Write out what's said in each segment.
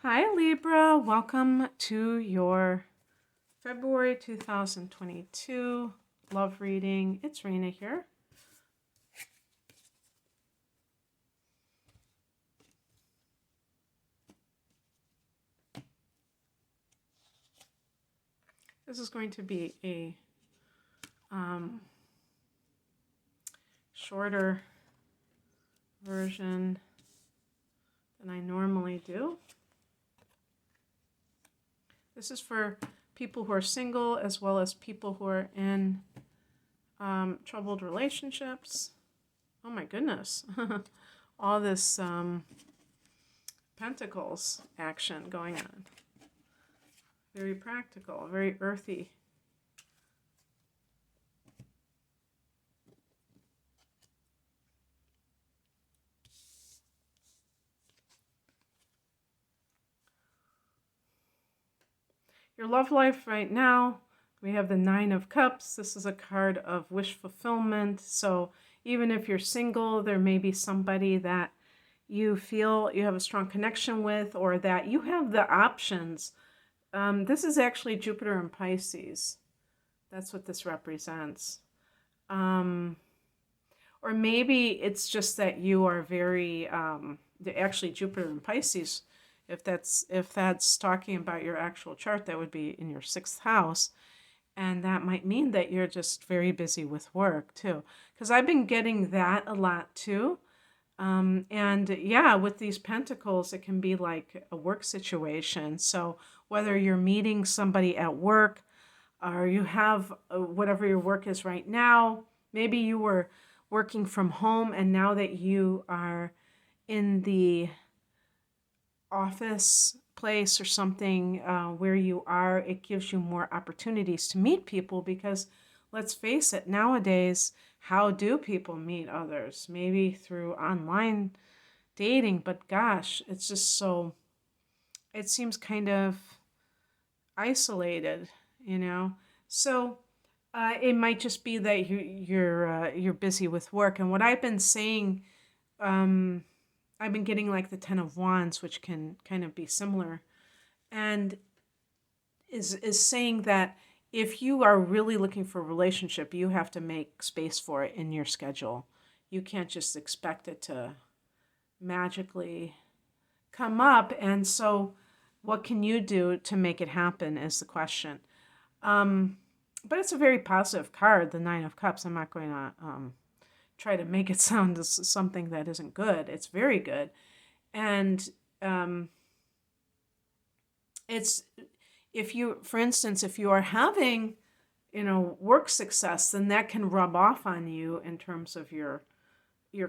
Hi Libra, welcome to your February 2022 love reading. It's Rena here. This is going to be a shorter version than I normally do. This is for people who are single as well as people who are in troubled relationships. Oh my goodness. All this pentacles action going on. Very practical, very earthy. Your love life right now, we have the Nine of Cups. This is a card of wish fulfillment. So even if you're single, there may be somebody that you feel you have a strong connection with, or that you have the options. This is actually Jupiter in Pisces. That's what this represents. Or maybe it's just that you are very, actually Jupiter in Pisces, if that's talking about your actual chart, that would be in your 6th house. And that might mean that you're just very busy with work too. Because I've been getting that a lot too. And yeah, with these pentacles, it can be like a work situation. So whether you're meeting somebody at work, or you have whatever your work is right now, maybe you were working from home and now that you are in the office place or something where you are, it gives you more opportunities to meet people, because let's face it, nowadays, how do people meet others? Maybe through online dating, but gosh, it's just so, it seems kind of isolated, you know? So it might just be that you're busy with work. And what I've been saying, I've been getting like the 10 of Wands, which can kind of be similar, and is saying that if you are really looking for a relationship, you have to make space for it in your schedule. You can't just expect it to magically come up. And so what can you do to make it happen is the question. But it's a very positive card, the Nine of Cups. I'm not going to try to make it sound as something that isn't good. It's very good. And it's, if you, for instance, if you are having, work success, then that can rub off on you in terms of your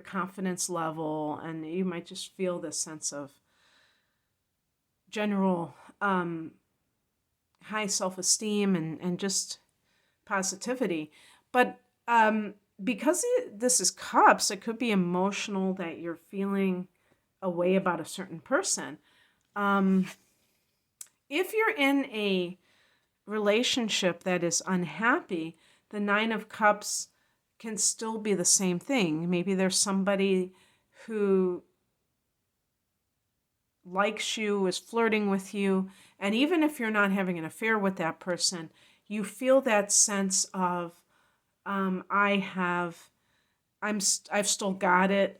confidence level, and you might just feel this sense of general high self-esteem and just positivity. But because this is cups, it could be emotional, that you're feeling a way about a certain person. If you're in a relationship that is unhappy, the Nine of Cups can still be the same thing. Maybe there's somebody who likes you, is flirting with you, and even if you're not having an affair with that person, you feel that sense of I've still got it.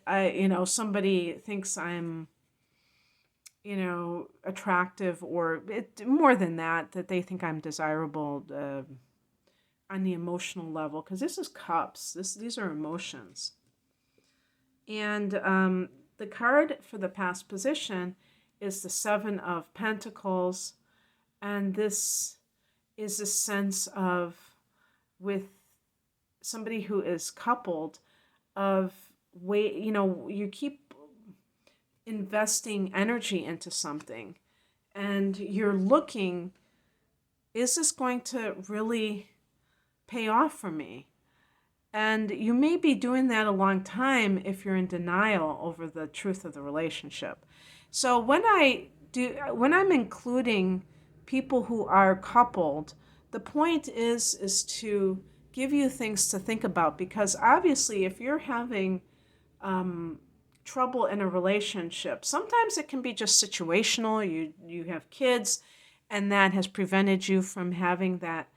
Somebody thinks I'm, attractive, or more than that they think I'm desirable on the emotional level, because this is cups. These are emotions. And the card for the past position is the Seven of Pentacles, and this is a sense of, with somebody who is coupled, of you keep investing energy into something, and you're looking, is this going to really pay off for me? And you may be doing that a long time if you're in denial over the truth of the relationship. So when I'm including people who are coupled, the point is to give you things to think about, because obviously if you're having trouble in a relationship. Sometimes it can be just situational. You have kids, and that has prevented you from having that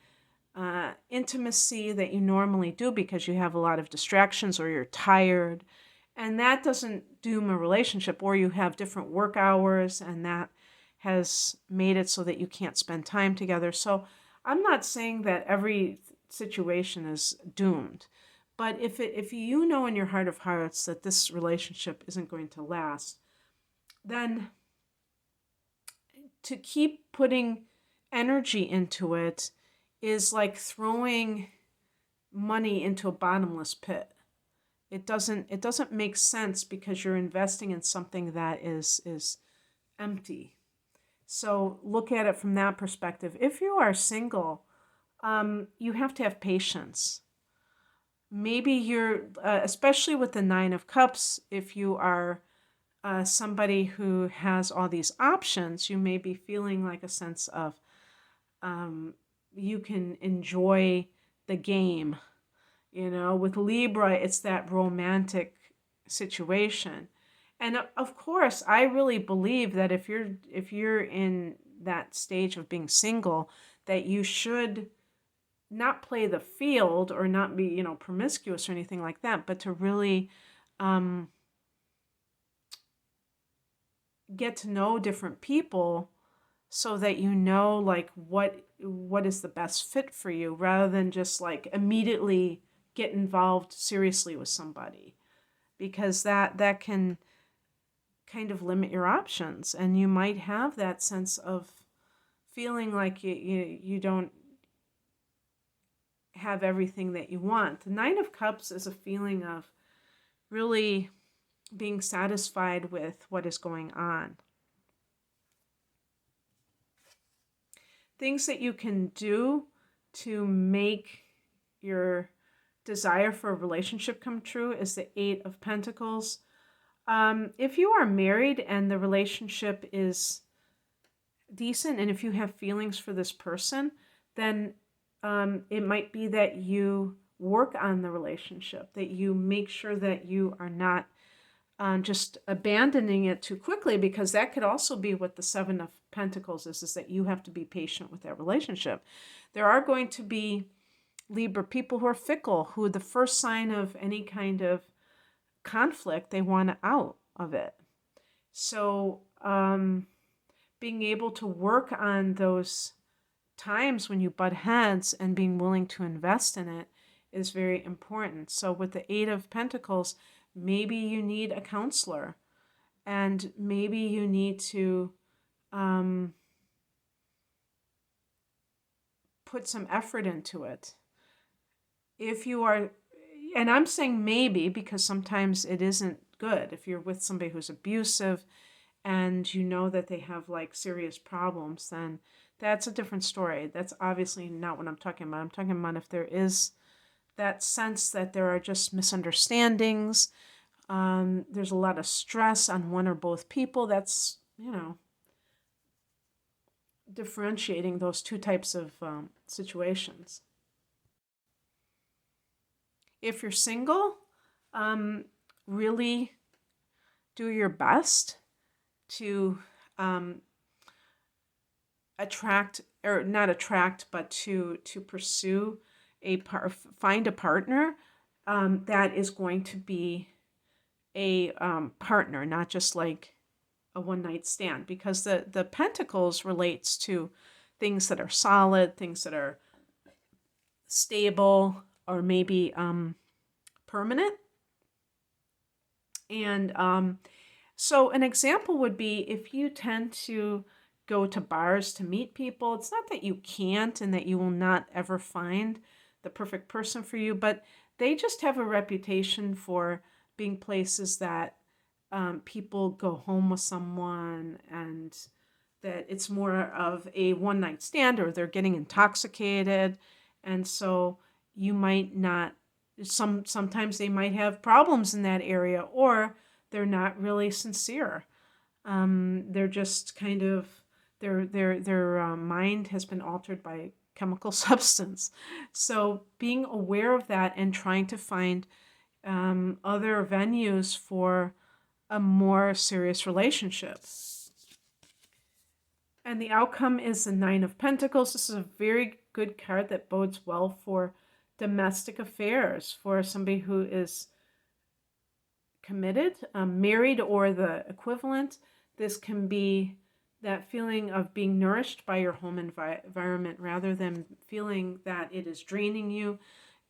intimacy that you normally do because you have a lot of distractions or you're tired. And that doesn't doom a relationship, or you have different work hours and that has made it so that you can't spend time together. So I'm not saying that every situation is doomed, but if you know in your heart of hearts that this relationship isn't going to last, then to keep putting energy into it is like throwing money into a bottomless pit. It doesn't make sense because you're investing in something that is empty. So look at it from that perspective. If you are single, you have to have patience. Maybe you're, especially with the Nine of Cups, if you are somebody who has all these options, you may be feeling like a sense of you can enjoy the game. With Libra, it's that romantic situation. And of course, I really believe that if you're in that stage of being single, that you should not play the field or not be, promiscuous or anything like that, but to really get to know different people so that you know like what is the best fit for you, rather than just like immediately get involved seriously with somebody, because that can kind of limit your options, and you might have that sense of feeling like you don't have everything that you want. The Nine of Cups is a feeling of really being satisfied with what is going on. Things that you can do to make your desire for a relationship come true is the Eight of Pentacles. If you are married and the relationship is decent, and if you have feelings for this person, then it might be that you work on the relationship, that you make sure that you are not just abandoning it too quickly, because that could also be what the Seven of Pentacles is that you have to be patient with that relationship. There are going to be Libra people who are fickle, who the first sign of any kind of conflict, they want out of it. So being able to work on those times when you butt heads and being willing to invest in it is very important. So with the Eight of Pentacles, maybe you need a counselor, and maybe you need to put some effort into it. If you are, and I'm saying maybe because sometimes it isn't good. If you're with somebody who's abusive and you know that they have like serious problems, then that's a different story. That's obviously not what I'm talking about. I'm talking about if there is that sense that there are just misunderstandings, there's a lot of stress on one or both people. That's, differentiating those two types of situations. If you're single, really do your best to attract, or not attract, but to pursue find a partner that is going to be a partner, not just like a one-night stand, because the Pentacles relates to things that are solid, things that are stable, or maybe permanent. And so an example would be if you tend to go to bars to meet people. It's not that you can't and that you will not ever find the perfect person for you, but they just have a reputation for being places that people go home with someone, and that it's more of a one-night stand, or they're getting intoxicated. And so you might not, sometimes they might have problems in that area, or they're not really sincere. They're just kind of, their mind has been altered by chemical substance. So being aware of that and trying to find other venues for a more serious relationship. And the outcome is the Nine of Pentacles. This is a very good card that bodes well for domestic affairs, for somebody who is committed, married, or the equivalent. This can be that feeling of being nourished by your home environment rather than feeling that it is draining you.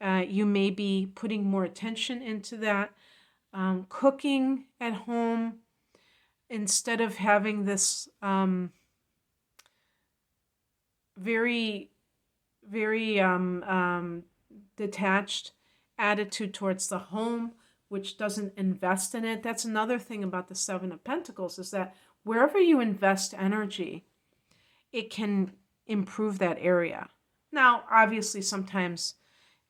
You may be putting more attention into that. Cooking at home, instead of having this very detached attitude towards the home, which doesn't invest in it. That's another thing about the Seven of Pentacles, is that wherever you invest energy, it can improve that area. Now, obviously, sometimes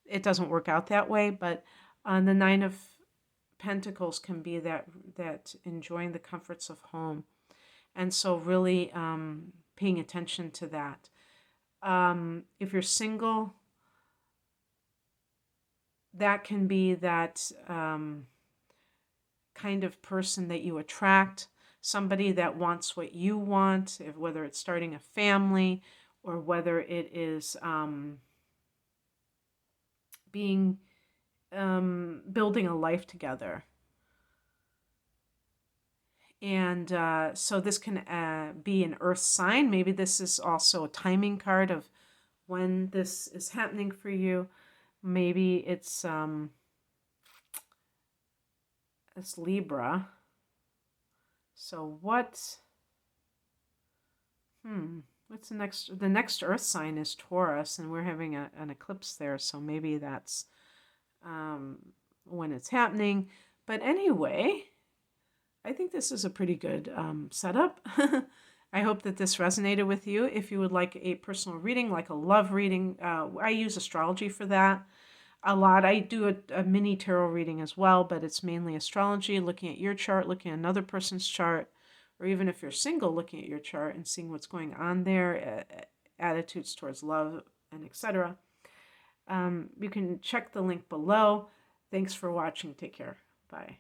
it doesn't work out that way, but the Nine of Pentacles can be that enjoying the comforts of home. And so really paying attention to that. If you're single, that can be that kind of person that you attract, somebody that wants what you want, whether it's starting a family or whether it is building a life together. And so this can be an earth sign. Maybe this is also a timing card of when this is happening for you. Maybe it's Libra. So what's the next? The next earth sign is Taurus, and we're having an eclipse there. So maybe that's when it's happening. But anyway, I think this is a pretty good setup. I hope that this resonated with you. If you would like a personal reading, like a love reading, I use astrology for that a lot. I do a mini tarot reading as well, but it's mainly astrology, looking at your chart, looking at another person's chart, or even if you're single, looking at your chart and seeing what's going on there, attitudes towards love, and etc. You can check the link below. Thanks for watching. Take care. Bye.